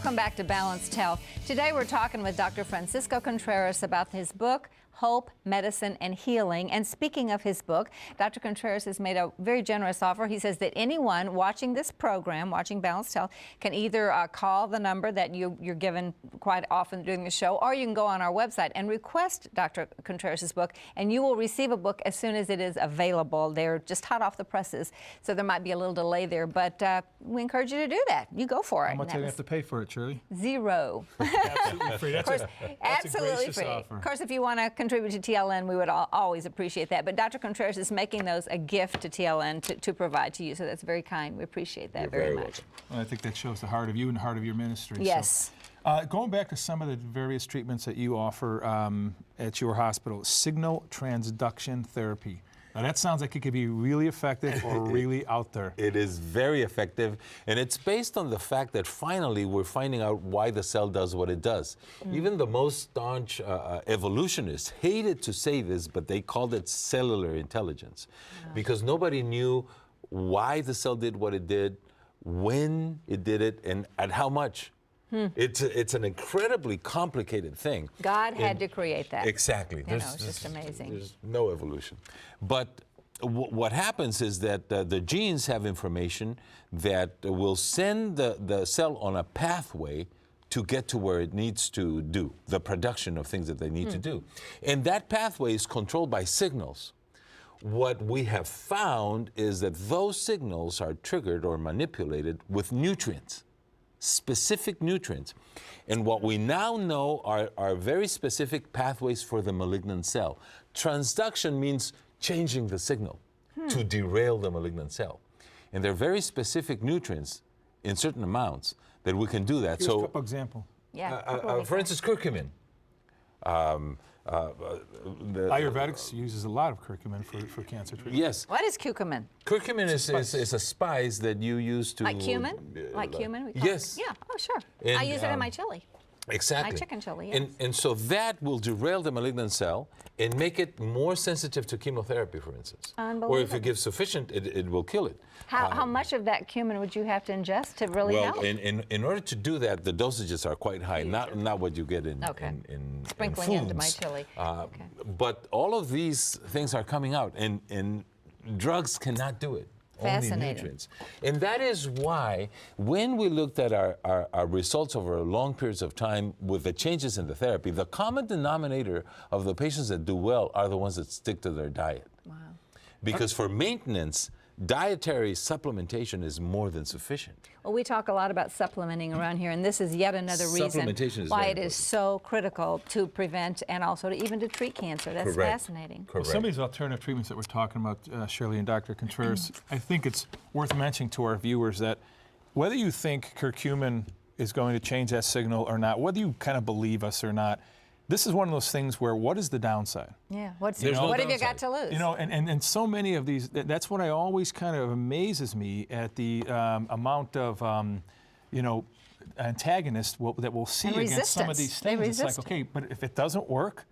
Welcome back to Balanced Health. Today we're talking with Dr. Francisco Contreras about his book, Hope, Medicine, and Healing. And speaking of his book, Dr. Contreras has made a very generous offer. He says that anyone watching this program, watching Balanced Health, can either call the number that you're given quite often during the show, or you can go on our website and request Dr. Contreras' book, and you will receive a book as soon as it is available. They're just hot off the presses, so there might be a little delay there, but we encourage you to do that. You go for it. How much do you have to pay for it, Shirley? Zero. Absolutely free. That's Absolutely a free. offer. Of course, if you want to contribute to TLN, we would always appreciate that. But Dr. Contreras is making those a gift to TLN to provide to you, so that's very kind. We appreciate that very much. Well, I think that shows the heart of you and the heart of your ministry. Yes. So, going back to some of the various treatments that you offer at your hospital, signal transduction therapy. Now that sounds like it could be really effective or really out there. It is very effective, and it's based on the fact that finally we're finding out why the cell does what it does. Even the most staunch evolutionists hated to say this, but they called it cellular intelligence, because nobody knew why the cell did what it did, when it did it, and at how much. It's an incredibly complicated thing. God had to create that. Exactly. It's just amazing. There's no evolution. But what happens is that the genes have information that will send the cell on a pathway to get to where it needs to do, the production of things that they need to do. And that pathway is controlled by signals. What we have found is that those signals are triggered or manipulated with nutrients. Specific nutrients. And what we now know are very specific pathways for the malignant cell. Transduction means changing the signal to derail the malignant cell. And there are very specific nutrients in certain amounts that we can do that. Here's a couple examples. Yeah. For instance, curcumin. Ayurvedics uses a lot of curcumin for cancer treatment. Yes. What is curcumin? Curcumin is a spice that you use to... Like cumin? Like cumin? We call Yes. it? Yeah. Oh, sure. And, I use it in my chili. Exactly. My chicken chili, yes. And so that will derail the malignant cell and make it more sensitive to chemotherapy, for instance. Unbelievable. Or if you give sufficient, it will kill it. How much of that cumin would you have to ingest to really help? Well, in order to do that, the dosages are quite high, not what you get in Sprinkling in into my foods. chili. But all of these things are coming out, and drugs cannot do it. Only nutrients. And that is why when we looked at our results over long periods of time with the changes in the therapy, the common denominator of the patients that do well are the ones that stick to their diet. Wow. Because for maintenance, dietary supplementation is more than sufficient. Well, we talk a lot about supplementing around here, and this is yet another reason why it is so critical to prevent and also even to treat cancer. That's fascinating. Well, some of these alternative treatments that we're talking about, Shirley and Dr. Contreras, I think it's worth mentioning to our viewers that whether you think curcumin is going to change that signal or not, whether you kind of believe us or not, this is one of those things where what is the downside? Yeah, what have you got to lose? You know, and so many of these, that's what I always kind of amazes me at the amount of, antagonists that we'll see against some of these things. It's like, okay, but if it doesn't work,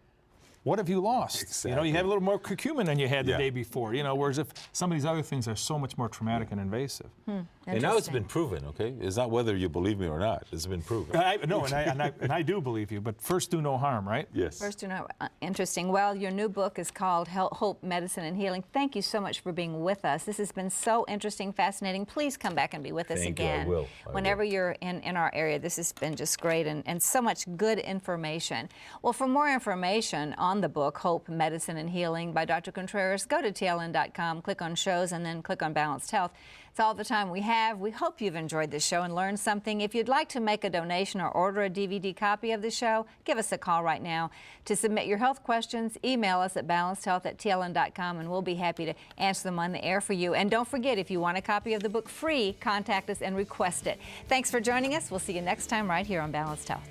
what have you lost? Exactly. You know, you have a little more curcumin than you had the day before, whereas if some of these other things are so much more traumatic and invasive. And now it's been proven, okay? It's not whether you believe me or not. It's been proven. And I do believe you, but first do no harm, right? Yes. First do no interesting. Well, your new book is called Hope, Medicine, and Healing. Thank you so much for being with us. This has been so interesting, fascinating. Please come back and be with us again. I will. Whenever you're in our area. This has been just great and so much good information. Well, for more information on the book, Hope, Medicine, and Healing by Dr. Contreras, go to TLN.com, click on shows, and then click on Balanced Health. It's all the time we have. We hope you've enjoyed this show and learned something. If you'd like to make a donation or order a DVD copy of the show, give us a call right now. To submit your health questions, email us at balancedhealth@tln.com, and we'll be happy to answer them on the air for you. And don't forget, if you want a copy of the book free, contact us and request it. Thanks for joining us. We'll see you next time right here on Balanced Health.